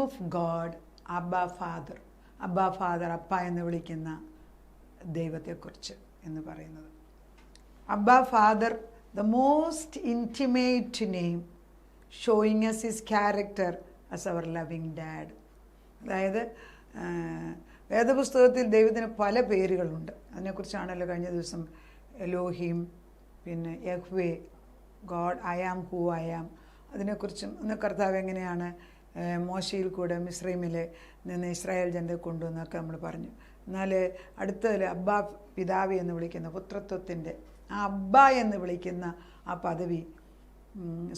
Of God, അബ്ബ father. അബ്ബ father, അപ്പ എന്ന് വിളിക്കുന്ന ദൈവത്തെക്കുറിച്ച് എന്ന് പറയുന്നത്. അബ്ബ father, the most intimate name showing us his character as our loving dad. അതായത് വേദപുസ്തകത്തിൽ ദൈവത്തിന് പല പേരുകളുണ്ട്. അതിനെക്കുറിച്ചാണല്ലോ കഴിഞ്ഞ ദിവസം എലോഹിം, പിന്നെ Yahweh, God, I am who I am, അതിനെക്കുറിച്ചും ഒന്ന് കർത്താവ് എങ്ങനെയാണ് മോശയിൽ കൂടെ മിസ്രൈമിലെ നിന്ന് ഇസ്രായേൽ ജനത്തെ കൊണ്ടുവന്നൊക്കെ നമ്മൾ പറഞ്ഞു. എന്നാൽ അടുത്തതിൽ അബ്ബ, പിതാവി എന്ന് വിളിക്കുന്ന പുത്രത്വത്തിൻ്റെ ആ അബ്ബ എന്ന് വിളിക്കുന്ന ആ പദവി,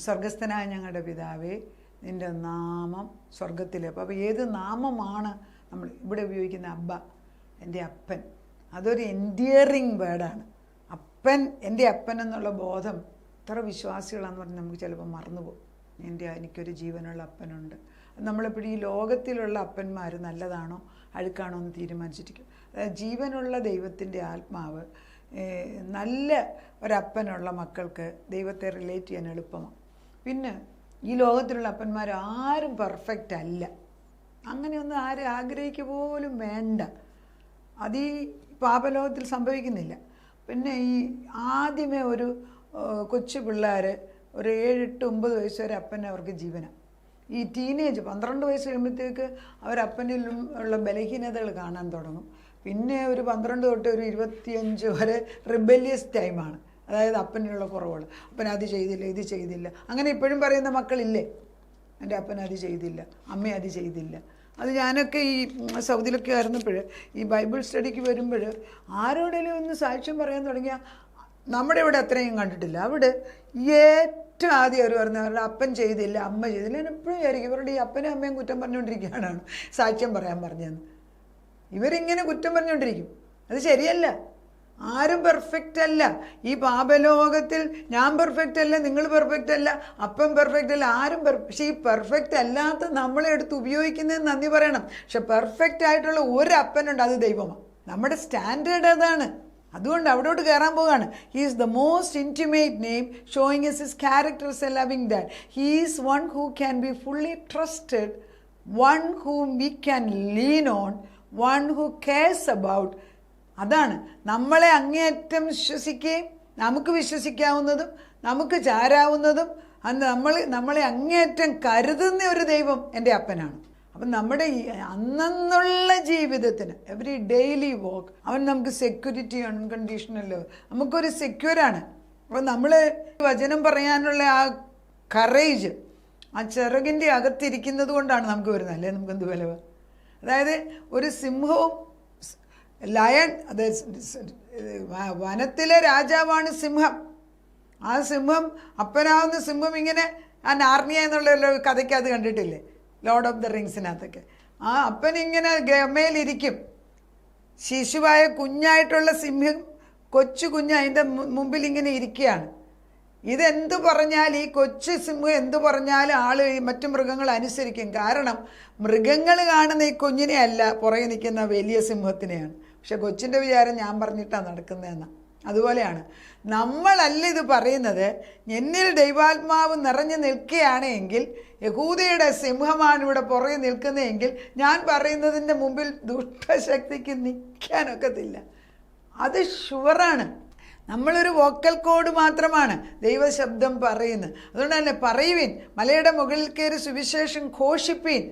സ്വർഗസ്ഥനായ ഞങ്ങളുടെ പിതാവേ നിൻ്റെ നാമം സ്വർഗത്തിലെ. അപ്പോൾ ഏത് നാമമാണ് നമ്മൾ ഇവിടെ ഉപയോഗിക്കുന്ന? അബ്ബ, എൻ്റെ അപ്പൻ. അതൊരു എൻഡിയറിങ് വേർഡാണ്. അപ്പൻ, എൻ്റെ അപ്പൻ എന്നുള്ള ബോധം എത്ര വിശ്വാസികളാണെന്ന് പറഞ്ഞാൽ നമുക്ക് ചിലപ്പോൾ മറന്നുപോകും. എനിക്കൊരു ജീവനുള്ള അപ്പനുണ്ട്. നമ്മളെപ്പോഴും ഈ ലോകത്തിലുള്ള അപ്പന്മാർ നല്ലതാണോ അഴുക്കാണോ എന്ന് തീരുമാനിച്ചിരിക്കും. അതായത് ജീവനുള്ള ദൈവത്തിൻ്റെ ആത്മാവ് നല്ല ഒരപ്പനുള്ള മക്കൾക്ക് ദൈവത്തെ റിലേറ്റ് ചെയ്യാൻ എളുപ്പമാണ്. പിന്നെ ഈ ലോകത്തിലുള്ള അപ്പന്മാർ ആരും പെർഫെക്റ്റ് അല്ല. അങ്ങനെയൊന്നും ആരും ആഗ്രഹിക്കുക പോലും വേണ്ട. അത് ഈ പാപലോകത്തിൽ സംഭവിക്കുന്നില്ല. പിന്നെ ഈ ആദ്യമേ ഒരു കൊച്ചു പിള്ളേർ ഒരു 7, 8, 9 വയസ്സ് വരെ അപ്പനെ അവർക്ക് ജീവനാണ്. ഈ ടീനേജ് 12 വയസ്സ് കഴിയുമ്പോഴത്തേക്ക് അവരപ്പനിലും ഉള്ള ബലഹീനതകൾ കാണാൻ തുടങ്ങും. പിന്നെ ഒരു 12 തൊട്ട് ഒരു 25 വരെ റിബല്യസ് ടൈമാണ്. അതായത് അപ്പനുള്ള കുറവുകൾ. അപ്പൻ അത് ചെയ്തില്ല, ഇത് ചെയ്തില്ല. അങ്ങനെ ഇപ്പോഴും പറയുന്ന മക്കളില്ലേ, എൻ്റെ അപ്പൻ അത് ചെയ്തില്ല, അമ്മ അത് ചെയ്തില്ല. അത് ഞാനൊക്കെ ഈ സൗദിയിലൊക്കെ ആയിരുന്നപ്പോൾ ഈ ബൈബിൾ സ്റ്റഡിക്ക് വരുമ്പോൾ ആരോടെങ്കിലും ഒന്ന് സാക്ഷ്യം പറയാൻ തുടങ്ങിയാൽ നമ്മുടെ ഇവിടെ അത്രയും കണ്ടിട്ടില്ല. അവിടെ ഏറ്റവും ആദ്യം അവർ പറഞ്ഞ അവരുടെ അപ്പൻ ചെയ്തില്ല, അമ്മ ചെയ്തില്ല. ഞാൻ എപ്പോഴും വിചാരിക്കും ഇവരുടെ ഈ അപ്പനും അമ്മയും കുറ്റം പറഞ്ഞുകൊണ്ടിരിക്കുകയാണ് സാക്ഷ്യം പറയാൻ പറഞ്ഞതെന്ന്. ഇവരിങ്ങനെ കുറ്റം പറഞ്ഞുകൊണ്ടിരിക്കും. അത് ശരിയല്ല. ആരും പെർഫെക്റ്റ് അല്ല. ഈ പാപലോകത്തിൽ ഞാൻ പെർഫെക്റ്റ് അല്ല, നിങ്ങൾ പെർഫെക്റ്റ് അല്ല, അപ്പൻ പെർഫെക്റ്റ് അല്ല, ആരും പക്ഷേ ഈ പെർഫെക്റ്റ് അല്ലാത്ത നമ്മളെ എടുത്ത് ഉപയോഗിക്കുന്നതിന് നന്ദി പറയണം. പക്ഷെ പെർഫെക്റ്റ് ആയിട്ടുള്ള ഒരു അപ്പനുണ്ട്, അത് ദൈവമാണ്. നമ്മുടെ സ്റ്റാൻഡേർഡ് അതാണ്. അതുകൊണ്ട് അവിടോട്ട് കയറാൻ പോവുകയാണ്. He is the most intimate name showing us his character as a loving dad. He is one who can be fully trusted, one whom we can lean on, one who cares about. അതാണ് നമ്മളെ അങ്ങേയറ്റം വിശ്വസിക്കുകയും നമുക്ക് വിശ്വസിക്കാവുന്നതും നമുക്ക് ചാരാവുന്നതും നമ്മളെ അങ്ങേയറ്റം കരുതുന്ന ഒരു ദൈവം എൻ്റെ അപ്പനാണ്. അപ്പം നമ്മുടെ ഈ അന്നുള്ള ജീവിതത്തിന് എവറി ഡെയിലി വർക്ക് അവൻ നമുക്ക് സെക്യൂരിറ്റി, അൺകണ്ടീഷണൽ, നമുക്കൊരു സെക്യൂറാണ്. അപ്പം നമ്മൾ വചനം പറയാനുള്ള ആ കറേജ് ആ ചിറകിൻ്റെ അകത്തിരിക്കുന്നത് കൊണ്ടാണ് നമുക്ക് വരുന്നത്. അല്ലേ നമുക്ക് എന്ത് വിലവ? അതായത് ഒരു സിംഹവും ലയൺ, അത് വനത്തിലെ രാജാവാണ് സിംഹം. ആ സിംഹം, അപ്പനാവുന്ന സിംഹം ഇങ്ങനെ ആ നാർണിയ എന്നുള്ള കഥയ്ക്ക് അത് കണ്ടിട്ടില്ലേ, ലോർഡ് ഓഫ് ദ റിങ്സിനകത്തൊക്കെ. ആ അപ്പനിങ്ങനെ ഗമയിലിരിക്കും. ശിശുവായ കുഞ്ഞായിട്ടുള്ള സിംഹം, കൊച്ചു കുഞ്ഞ് അതിൻ്റെ മുമ്പിൽ ഇങ്ങനെ ഇരിക്കുകയാണ്. ഇതെന്തു പറഞ്ഞാൽ ഈ കൊച്ചു സിംഹം എന്തു പറഞ്ഞാലും ആൾ മറ്റു മൃഗങ്ങൾ അനുസരിക്കും. കാരണം മൃഗങ്ങൾ കാണുന്ന ഈ കുഞ്ഞിനെ അല്ല, പുറകെ നിൽക്കുന്ന വലിയ സിംഹത്തിനെയാണ്. പക്ഷെ കൊച്ചിൻ്റെ വിചാരം ഞാൻ പറഞ്ഞിട്ടാണ് നടക്കുന്നതെന്നാണ്. അതുപോലെയാണ് നമ്മളല്ല ഇത് പറയുന്നത്. എന്നിൽ ദൈവാത്മാവ് നിറഞ്ഞു നിൽക്കുകയാണ് എങ്കിൽ, യഹൂദയുടെ സിംഹമാണ് ഇവിടെ പുറകെ നിൽക്കുന്നതെങ്കിൽ, ഞാൻ പറയുന്നതിൻ്റെ മുമ്പിൽ ദുഷ്ടശക്തിക്ക് നിൽക്കാനൊക്കത്തില്ല. അത് ഷുവറാണ്. നമ്മളൊരു വോക്കൽ കോഡ് മാത്രമാണ് ദൈവശബ്ദം പറയുന്നത്. അതുകൊണ്ട് തന്നെ പറയുവിൻ, മലയുടെ മുകളിൽ കയറി സുവിശേഷം ഘോഷിപ്പീൻ.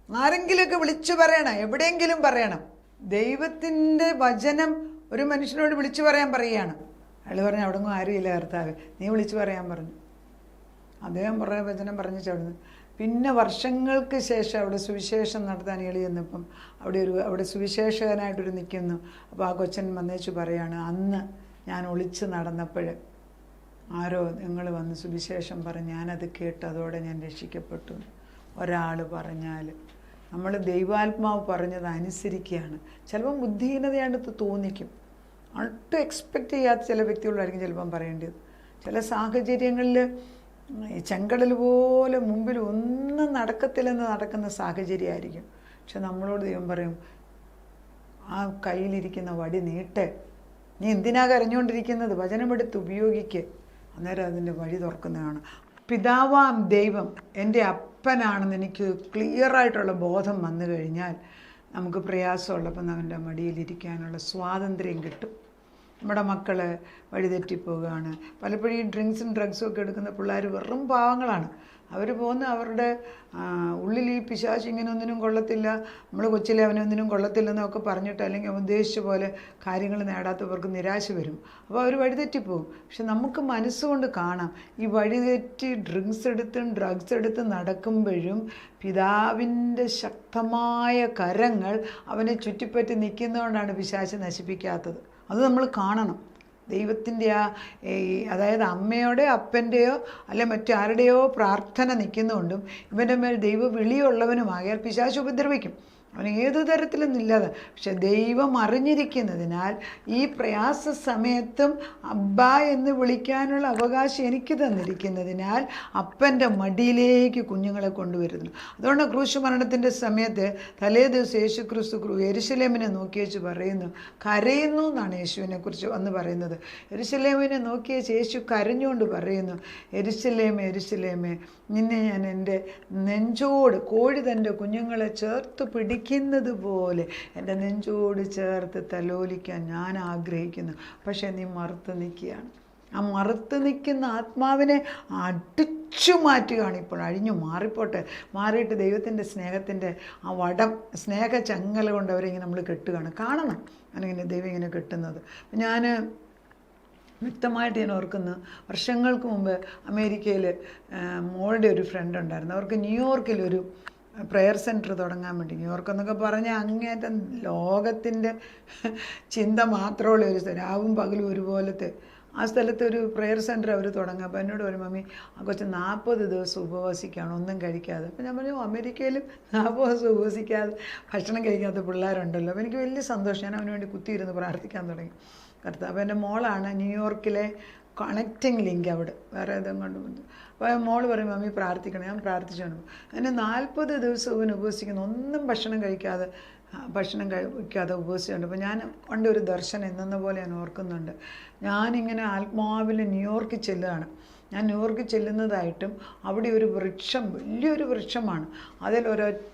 ആരെങ്കിലുമൊക്കെ വിളിച്ചു പറയണം, എവിടെയെങ്കിലും പറയണം. ദൈവത്തിൻ്റെ വചനം ഒരു മനുഷ്യനോട് വിളിച്ചു പറയാൻ പറയുകയാണ്. അയാൾ പറഞ്ഞു, അവിടെ ഒന്നും ആരുമില്ല കർത്താവ്, നീ വിളിച്ചു പറയാൻ പറഞ്ഞു. അദ്ദേഹം കുറേ വചനം പറഞ്ഞു ചവിടുന്നു. പിന്നെ വർഷങ്ങൾക്ക് ശേഷം അവിടെ സുവിശേഷം നടത്താൻ എളി ചെന്നപ്പം അവിടെ സുവിശേഷകനായിട്ടൊരു നിൽക്കുന്നു. അപ്പോൾ ആ കൊച്ചൻ വന്നേച്ചു പറയാണ്, അന്ന് ഞാൻ ഒളിച്ച് നടന്നപ്പോൾ ആരോ നിങ്ങൾ വന്ന് സുവിശേഷം പറഞ്ഞ് ഞാനത് കേട്ട് അതോടെ ഞാൻ രക്ഷിക്കപ്പെട്ടു. ഒരാൾ പറഞ്ഞാൽ നമ്മൾ ദൈവാത്മാവ് പറഞ്ഞത് അനുസരിക്കുകയാണ്. ചിലപ്പം ബുദ്ധിഹീനതയായിട്ട് തോന്നിക്കും. ഒട്ടും എക്സ്പെക്റ്റ് ചെയ്യാത്ത ചില വ്യക്തികളായിരിക്കും ചിലപ്പം പറയേണ്ടത്. ചില സാഹചര്യങ്ങളിൽ ചെങ്കടൽ പോലെ മുമ്പിൽ ഒന്നും നടക്കത്തില്ലെന്ന് നടക്കുന്ന സാഹചര്യമായിരിക്കും. പക്ഷെ നമ്മളോട് ദൈവം പറയും, ആ കയ്യിലിരിക്കുന്ന വടി നീട്ടെ, നീ എന്തിനാ കരഞ്ഞുകൊണ്ടിരിക്കുന്നത്, വചനമെടുത്ത് ഉപയോഗിക്ക്. അന്നേരം അതിൻ്റെ വഴി തുറക്കുന്നതാണ്. പിതാവാം ദൈവം എൻ്റെ അപ്പനാണെന്ന് എനിക്ക് ക്ലിയറായിട്ടുള്ള ബോധം വന്നു കഴിഞ്ഞാൽ നമുക്ക് പ്രയാസമുള്ളപ്പം അവൻ്റെ മടിയിലിരിക്കാനുള്ള സ്വാതന്ത്ര്യം കിട്ടും. നമ്മുടെ മക്കൾ വഴിതെറ്റിപ്പോവുകയാണ്. പലപ്പോഴും ഈ ഡ്രഗ്സും ഒക്കെ എടുക്കുന്ന പിള്ളേർ വെറും പാവങ്ങളാണ്. അവർ പോകുന്ന അവരുടെ ഉള്ളിൽ ഈ പിശാച് ഇങ്ങനെ ഒന്നിനും കൊള്ളത്തില്ല, നമ്മൾ കൊച്ചിലെ അവനൊന്നിനും കൊള്ളത്തില്ലെന്നൊക്കെ പറഞ്ഞിട്ട് അല്ലെങ്കിൽ ഉദ്ദേശിച്ച പോലെ കാര്യങ്ങൾ നേടാത്തവർക്ക് നിരാശ വരും. അപ്പോൾ അവർ വഴിതെറ്റിപ്പോവും. പക്ഷെ നമുക്ക് മനസ്സുകൊണ്ട് കാണാം, ഈ വഴിതെറ്റി ഡ്രഗ്സ് എടുത്ത് നടക്കുമ്പോഴും പിതാവിൻ്റെ ശക്തമായ കരങ്ങൾ അവനെ ചുറ്റിപ്പറ്റി നിൽക്കുന്നതുകൊണ്ടാണ് പിശാച് നശിപ്പിക്കാത്തത്. അത് നമ്മൾ കാണണം. ദൈവത്തിൻ്റെ അതായത് അമ്മയോടെയോ അപ്പൻ്റെയോ അല്ലെ മറ്റാരുടെയോ പ്രാർത്ഥന നിൽക്കുന്നതുകൊണ്ടും ഇവൻ്റെ മേൽ ദൈവ വിളിയുള്ളവനുമായാൽ പിശാച് ഉപദ്രവിക്കും. അവൻ ഏതു തരത്തിലൊന്നും ഇല്ലാതെ. പക്ഷെ ദൈവം അറിഞ്ഞിരിക്കുന്നതിനാൽ ഈ പ്രയാസ സമയത്തും അബ്ബ എന്ന് വിളിക്കാനുള്ള അവകാശം എനിക്ക് തന്നിരിക്കുന്നതിനാൽ അപ്പൻ്റെ മടിയിലേക്ക് കുഞ്ഞുങ്ങളെ കൊണ്ടുവരുന്നു. അതുകൊണ്ട് ക്രൂശ് മരണത്തിൻ്റെ സമയത്ത് തലേ ദിവസം യേശു ക്രിസ്തു യെരുശലേമിനെ നോക്കി വെച്ച് പറയുന്നു, കരയുന്നു എന്നാണ് യേശുവിനെ കുറിച്ച് അന്ന് പറയുന്നത്. യെരുശലേമിനെ നോക്കി വെച്ച് യേശു കരഞ്ഞുകൊണ്ട് പറയുന്നു, യെരുശലേമേ യെരുശലേമേ, നിന്നെ ഞാൻ എൻ്റെ നെഞ്ചോട്, കോഴി തൻ്റെ കുഞ്ഞുങ്ങളെ ചേർത്ത് പിടിക്കുന്നത് പോലെ എൻ്റെ നെഞ്ചോട് ചേർത്ത് തലോലിക്കാൻ ഞാൻ ആഗ്രഹിക്കുന്നു. പക്ഷേ നീ മറുത്ത് നിൽക്കുകയാണ്. ആ മറുത്ത് നിൽക്കുന്ന ആത്മാവിനെ അടിച്ചു മാറ്റുകയാണ് ഇപ്പോൾ. അഴിഞ്ഞു മാറിയിട്ട് ദൈവത്തിൻ്റെ സ്നേഹത്തിൻ്റെ ആ സ്നേഹ ചങ്ങല കൊണ്ട് അവരിങ്ങനെ നമ്മൾ കെട്ടുകയാണ്. കാണണം അങ്ങനെ ദൈവം ഇങ്ങനെ കെട്ടുന്നത്. ഞാൻ വ്യക്തമായിട്ട് ഞാൻ ഓർക്കുന്നു, വർഷങ്ങൾക്ക് മുമ്പ് അമേരിക്കയിൽ മോളുടെ ഒരു ഫ്രണ്ട് ഉണ്ടായിരുന്നു. അവർക്ക് ന്യൂയോർക്കിലൊരു പ്രെയർ സെൻറ്റർ തുടങ്ങാൻ വേണ്ടി, ന്യൂയോർക്ക് എന്നൊക്കെ പറഞ്ഞാൽ അങ്ങേറ്റം ലോകത്തിൻ്റെ ചിന്ത മാത്രമുള്ള ഒരു സ്ഥലം, രാവും പകലും ഒരുപോലത്തെ ആ സ്ഥലത്ത് ഒരു പ്രെയർ സെൻറ്റർ അവർ തുടങ്ങുക. അപ്പോൾ എന്നോട് ഒരു മമ്മി ആ കൊച്ച് 40 ദിവസം ഉപവസിക്കുകയാണ് ഒന്നും കഴിക്കാതെ. അപ്പോൾ ഞാൻ പറഞ്ഞു, അമേരിക്കയിലും 40 ദിവസം ഉപവസിക്കാതെ ഭക്ഷണം കഴിക്കാത്ത പിള്ളേരുണ്ടല്ലോ. അപ്പോൾ എനിക്ക് വലിയ സന്തോഷം. ഞാൻ അവന് വേണ്ടി കുത്തിയിരുന്ന് പ്രാർത്ഥിക്കാൻ തുടങ്ങി. കർത്താവ് എൻ്റെ മോളാണ് ന്യൂയോർക്കിലെ കണക്റ്റിംഗ് ലിങ്ക് അവിടെ വേറെ ഏതും കൊണ്ട്. അപ്പോൾ മോൾ പറയും, മമ്മി പ്രാർത്ഥിക്കണം. ഞാൻ പ്രാർത്ഥിച്ചു. അങ്ങനെ 40 ദിവസം ഇവന് ഉപവസിക്കുന്നു, ഒന്നും ഭക്ഷണം കഴിക്കാതെ ഉപവസിച്ചുണ്ട്. അപ്പോൾ ഞാൻ ഒരു ദർശനം എന്ന പോലെ ഞാൻ ഓർക്കുന്നുണ്ട്. ഞാനിങ്ങനെ ആത്മാവിൽ ന്യൂയോർക്കിൽ ചെല്ലുകയാണ്. ഞാൻ ന്യൂയോർക്കിൽ ചെല്ലുന്നതായിട്ടും അവിടെ ഒരു വൃക്ഷം, വലിയൊരു വൃക്ഷമാണ്, അതിലൊരൊറ്റ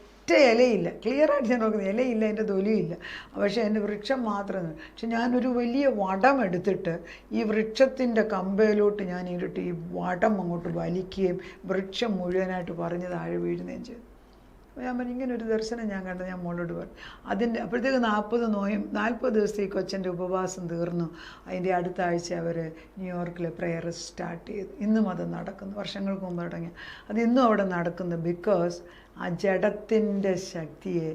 ഇലയില്ല. ക്ലിയറായിട്ട് ഞാൻ നോക്കുന്നത്, ഇലയില്ല, അതിൻ്റെ തൊലിയില്ല, പക്ഷേ എൻ്റെ വൃക്ഷം മാത്രമേ. പക്ഷെ ഞാനൊരു വലിയ വടം എടുത്തിട്ട് ഈ വൃക്ഷത്തിൻ്റെ കമ്പയിലോട്ട് ഞാൻ ഇരുട്ട് ഈ വടം അങ്ങോട്ട് വലിക്കുകയും വൃക്ഷം മുഴുവനായിട്ട് പറഞ്ഞ് താഴെ വീഴുകയും ചെയ്തു. അപ്പോൾ ഞാൻ പറഞ്ഞു, ഇങ്ങനെ ഒരു ദർശനം ഞാൻ കണ്ടത്. ഞാൻ മോളോട് പറഞ്ഞു. അപ്പോഴത്തേക്ക് 40 ദിവസത്തെ ഈ കൊച്ചൻ്റെ ഉപവാസം തീർന്നു. അതിൻ്റെ അടുത്ത ആഴ്ച അവർ ന്യൂയോർക്കിലെ പ്രെയർ സ്റ്റാർട്ട് ചെയ്തു. ഇന്നും അത് നടക്കുന്നു. വർഷങ്ങൾക്ക് മുമ്പ് തുടങ്ങി അത് ഇന്നും അവിടെ നടക്കുന്നു. ബിക്കോസ് ആ ജഡത്തിൻ്റെ ശക്തിയെ,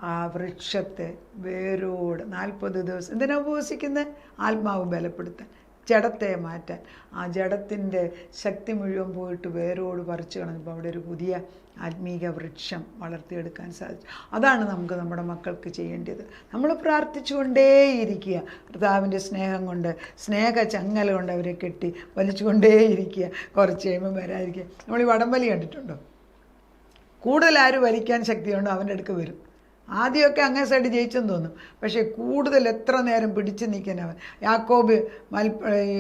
ആ വൃക്ഷത്തെ വേരോട് 40 ദിവസം എന്തിനാണ് ഉപവസിക്കുന്നത്? ആത്മാവ് ബലപ്പെടുത്താൻ, ജഡത്തെ മാറ്റാൻ. ആ ജഡത്തിൻ്റെ ശക്തി മുഴുവൻ പോയിട്ട് വേരോട് പറിച്ചു കളഞ്ഞപ്പോൾ അവിടെ ഒരു പുതിയ ആത്മീക വൃക്ഷം വളർത്തിയെടുക്കാൻ സാധിച്ചു. അതാണ് നമുക്ക് നമ്മുടെ മക്കൾക്ക് ചെയ്യേണ്ടത്. നമ്മൾ പ്രാർത്ഥിച്ചുകൊണ്ടേയിരിക്കുക, കർത്താവിൻ്റെ സ്നേഹം കൊണ്ട്, സ്നേഹ ചങ്ങല കൊണ്ട് അവരെ കെട്ടി വലിച്ചുകൊണ്ടേയിരിക്കുക. കുറച്ച് കഴിയുമ്പോൾ വരാതിരിക്കുക. നമ്മൾ ഈ വടംവലി കണ്ടിട്ടുണ്ടോ? കൂടുതൽ ആര് വലിക്കാൻ ശക്തിയുണ്ടോ അവൻ്റെ അടുക്ക് വരും. ആദ്യമൊക്കെ അങ്ങേ സൈഡ് ജയിച്ചെന്ന് തോന്നും, പക്ഷേ കൂടുതൽ എത്ര നേരം പിടിച്ചു നിൽക്കാനവൻ. യാക്കോബ്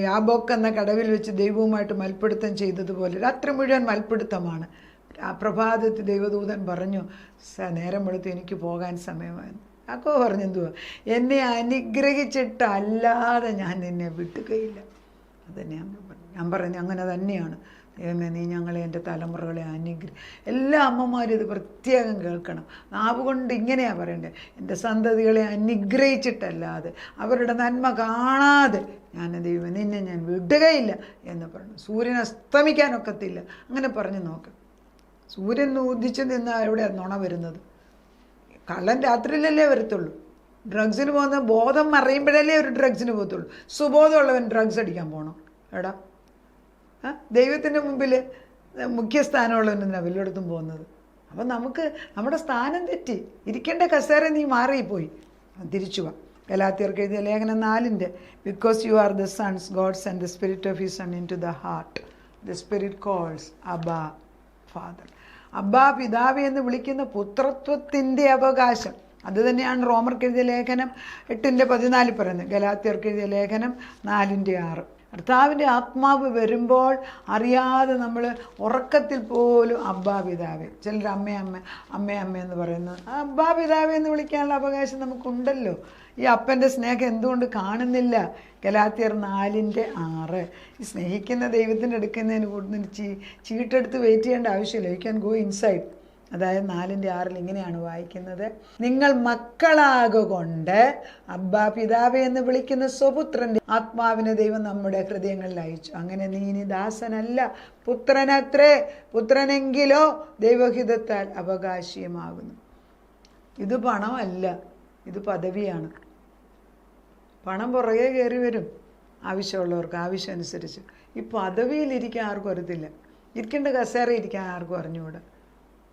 യാബോക്ക് എന്ന കടവിൽ വെച്ച് ദൈവവുമായിട്ട് മൽപ്പിടുത്തം ചെയ്തതുപോലെ രാത്രി മുഴുവൻ മൽപ്പിടുത്തമാണ്. ആ പ്രഭാതത്തിൽ ദൈവദൂതൻ പറഞ്ഞു, നേരം വെളുത്ത് എനിക്ക് പോകാൻ സമയമായിരുന്നു. യാക്കോബ് പറഞ്ഞെന്തുവാ, എന്നെ അനുഗ്രഹിച്ചിട്ടല്ലാതെ ഞാൻ നിന്നെ വിട്ടുകയില്ല. അതന്നെ ഞാൻ പറഞ്ഞു, അങ്ങനെ തന്നെയാണ്. ദൈവമേ, നീ ഞങ്ങളെ, എൻ്റെ തലമുറകളെ എല്ലാ അമ്മമാരും ഇത് പ്രത്യേകം കേൾക്കണം. നാവ് കൊണ്ട് ഇങ്ങനെയാണ് പറയണ്ടേ, എൻ്റെ സന്തതികളെ അനുഗ്രഹിച്ചിട്ടല്ലാതെ, അവരുടെ നന്മ കാണാതെ ഞാൻ ദൈവമേ നിന്നെ ഞാൻ വിടുകയില്ല എന്ന് പറഞ്ഞു. സൂര്യൻ അസ്തമിക്കാനൊക്കത്തില്ല, അങ്ങനെ പറഞ്ഞു നോക്ക്. സൂര്യൻ ഉദിച്ചു നിന്നാൽ എവിടെയാണ് നുണ വരുന്നത്? കള്ളൻ രാത്രിയിലല്ലേ വരത്തുള്ളൂ. ഡ്രഗ്സിന് പോകുന്ന ബോധം അറിയുമ്പോഴല്ലേ ഒരു ഡ്രഗ്സിന് പോകത്തുള്ളൂ. സുബോധമുള്ളവൻ ഡ്രഗ്സ് അടിക്കാൻ പോകണം? എടാ, ദൈവത്തിൻ്റെ മുമ്പിൽ മുഖ്യസ്ഥാനമുള്ളവനെന്നാണ് വല്ലയിടത്തും പോകുന്നത്. അപ്പം നമുക്ക് നമ്മുടെ സ്ഥാനം തെറ്റി, ഇരിക്കേണ്ട കസേര നീ മാറിപ്പോയി. തിരിച്ചു വാ. ഗലാത്യർക്ക് എഴുതിയ ലേഖനം 4 because you are the sons God send the spirit of his son into the heart. The spirit calls അബ്ബാ ഫാദർ. അബ്ബാ പിതാവ് എന്ന് വിളിക്കുന്ന പുത്രത്വത്തിൻ്റെ അവകാശം. അത് തന്നെയാണ് റോമർക്ക് എഴുതിയ ലേഖനം 8:14 പറയുന്നത്. ഗലാത്യർക്ക് എഴുതിയ ലേഖനം 4:6. കർത്താവിൻ്റെ ആത്മാവ് വരുമ്പോൾ അറിയാതെ നമ്മൾ ഉറക്കത്തിൽ പോലും അബ്ബാ പിതാവേ, ചിലർ അമ്മ എന്ന് പറയുന്നു. ആ അബ്ബാ പിതാവേ എന്ന് വിളിക്കാനുള്ള അവകാശം നമുക്കുണ്ടല്ലോ. ഈ അപ്പൻ്റെ സ്നേഹം എന്തുകൊണ്ട് കാണുന്നില്ല? ഗലാത്യർ 4:6. ഈ സ്നേഹിക്കുന്ന ദൈവത്തിൻ്റെ അടുക്കുന്നതിന് കൂടുതൽ ചീട്ടെടുത്ത് വെയിറ്റ് ചെയ്യേണ്ട ആവശ്യമില്ല. You can go inside. അതായത് 4:6 ഇങ്ങനെയാണ് വായിക്കുന്നത്: നിങ്ങൾ മക്കളാകൊണ്ട് അബ്ബാ പിതാവേ എന്ന് വിളിക്കുന്ന സ്വപുത്രൻ്റെ ആത്മാവിനെ ദൈവം നമ്മുടെ ഹൃദയങ്ങളിൽ അയച്ചു. അങ്ങനെ നീ ഇനി ദാസനല്ല, പുത്രനത്രേ. പുത്രനെങ്കിലോ ദൈവഹിതത്താൽ അവകാശിയുമാകുന്നു. ഇത് പണമല്ല, ഇത് പദവിയാണ്. പണം പുറകെ കയറി വരും ആവശ്യമുള്ളവർക്ക്, ആവശ്യം അനുസരിച്ച്. ഈ പദവിയിലിരിക്കാൻ ആർക്കും അറിയത്തില്ല. ഇരിക്കേണ്ട കസേര ഇരിക്കാൻ ആർക്കും അറിഞ്ഞുകൂടാ.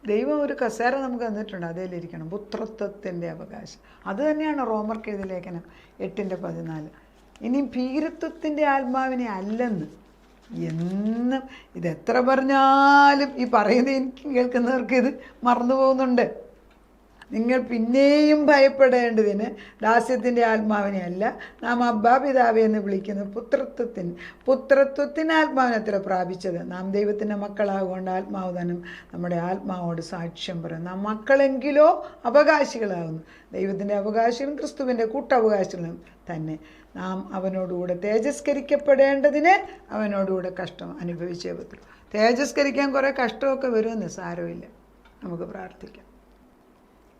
ദൈവം ഒരു കസേര നമുക്ക് തന്നിട്ടുണ്ട്, അതിലിരിക്കണം. പുത്രത്വത്തിൻ്റെ അവകാശം. അത് തന്നെയാണ് റോമർക്ക് എഴുതിയ ലേഖനം 8:14. ഇനി ഭീരുത്വത്തിൻ്റെ ആത്മാവിനെ അല്ലെന്ന് എന്നും ഇതെത്ര പറഞ്ഞാലും ഈ പറയുന്നത് എനിക്ക് കേൾക്കുന്നവർക്ക് ഇത് മറന്നു പോകുന്നുണ്ട്. നിങ്ങൾ പിന്നെയും ഭയപ്പെടേണ്ടതിന് ദാസ്യത്തിൻ്റെ ആത്മാവിനെ അല്ല, നാം അബ്ബാ പിതാവേ എന്ന് വിളിക്കുന്ന പുത്രത്വത്തിന് ആത്മാവിനത്ര പ്രാപിച്ചത്. നാം ദൈവത്തിൻ്റെ മക്കളാകൊണ്ട് ആത്മാവ് തന്നെ നമ്മുടെ ആത്മാവോട് സാക്ഷ്യം പറയും. നാം മക്കളെങ്കിലോ അവകാശികളാകുന്നു. ദൈവത്തിൻ്റെ അവകാശികളും ക്രിസ്തുവിൻ്റെ കൂട്ടവകാശികളും തന്നെ. നാം അവനോടുകൂടെ തേജസ്കരിക്കപ്പെടേണ്ടതിന് അവനോടുകൂടെ കഷ്ടം അനുഭവിച്ചേ പറ്റുള്ളൂ. തേജസ്കരിക്കാൻ കുറേ കഷ്ടമൊക്കെ വരുമെന്ന് സാരമില്ല. നമുക്ക് പ്രാർത്ഥിക്കാം.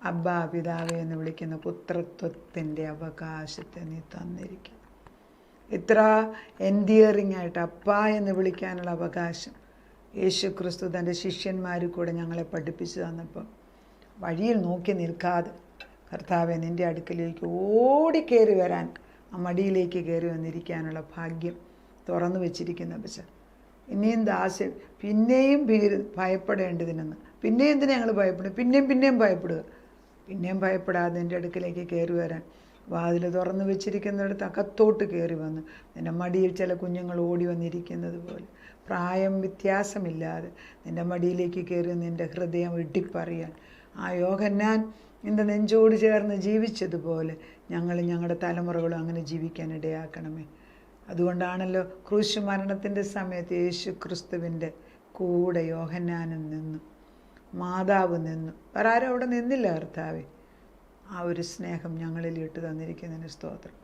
അബ്ബാ പിതാവേ എന്ന് വിളിക്കുന്ന പുത്രത്വത്തിൻ്റെ അവകാശത്തെ നീ തന്നിരിക്കുന്നു. ഇത്ര എൻഡിയറിംഗ് ആയിട്ട് അപ്പ എന്ന് വിളിക്കാനുള്ള അവകാശം യേശു ക്രിസ്തു തൻ്റെ ശിഷ്യന്മാരിൽ കൂടെ ഞങ്ങളെ പഠിപ്പിച്ചു തന്നപ്പോൾ വഴിയിൽ നോക്കി നിൽക്കാതെ കർത്താവെ നിൻ്റെ അടുക്കലേക്ക് ഓടിക്കയറി വരാൻ, ആ മടിയിലേക്ക് കയറി വന്നിരിക്കാനുള്ള ഭാഗ്യം തുറന്നു വെച്ചിരിക്കുന്ന പക്ഷേ ഇനിയും ദാസ്യം, പിന്നെയും ഭയപ്പെടേണ്ടതിനെന്ന്. പിന്നെയും എന്തിനാ ഞങ്ങൾ ഭയപ്പെടുക? പിന്നെയും ഭയപ്പെടുക. പിന്നെയും ഭയപ്പെടാതെ എൻ്റെ അടുക്കിലേക്ക് കയറി വരാൻ വാതിൽ തുറന്നു വെച്ചിരിക്കുന്നിടത്ത് അകത്തോട്ട് കയറി വന്ന് നിൻ്റെ മടിയിൽ ചില കുഞ്ഞുങ്ങൾ ഓടി വന്നിരിക്കുന്നത് പോലെ പ്രായം വ്യത്യാസമില്ലാതെ നിൻ്റെ മടിയിലേക്ക് കയറി നിൻ്റെ ഹൃദയം ഇടിപ്പറിയാൻ ആ യോഹന്നാൻ നിൻ്റെ നെഞ്ചോട് ചേർന്ന് ജീവിച്ചതുപോലെ ഞങ്ങളുടെ തലമുറകളും അങ്ങനെ ജീവിക്കാൻ ഇടയാക്കണമേ. അതുകൊണ്ടാണല്ലോ ക്രൂശ് മരണത്തിൻ്റെ സമയത്ത് യേശു ക്രിസ്തുവിൻ്റെ കൂടെ യോഹന്നാനും നിന്നു, മാതാവ് നിന്നു. വേറെ ആരും അവിടെ നിന്നില്ല കർത്താവേ. ആ ഒരു സ്നേഹം ഞങ്ങളിൽ ഇട്ട് തന്നിരിക്കുന്നതിന് സ്തോത്രം.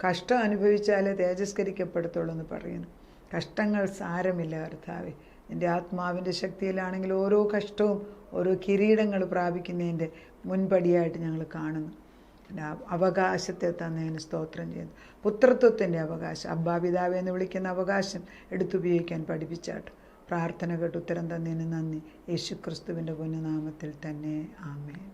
കഷ്ടം അനുഭവിച്ചാലേ തേജസ്കരിക്കപ്പെടത്തുള്ളൂ എന്ന് പറയുന്നു. കഷ്ടങ്ങൾ സാരമില്ല കർത്താവേ. എൻ്റെ ആത്മാവിൻ്റെ ശക്തിയിലാണെങ്കിൽ ഓരോ കഷ്ടവും ഓരോ കിരീടങ്ങൾ പ്രാപിക്കുന്നതിൻ്റെ മുൻപടിയായിട്ട് ഞങ്ങൾ കാണുന്നു. എൻ്റെ അവകാശത്തെ തന്നതിന് സ്തോത്രം ചെയ്യുന്നു. പുത്രത്വത്തിൻ്റെ അവകാശം, അബ്ബാ പിതാവേ എന്ന് വിളിക്കുന്ന അവകാശം എടുത്തുപയോഗിക്കാൻ പഠിപ്പിച്ചാട്ട്. പ്രാർത്ഥന കേട്ട് ഉത്തരം തന്നതിന് നന്ദി. യേശു ക്രിസ്തുവിൻ്റെ പുണ്യനാമത്തിൽ തന്നെ ആമേൻ.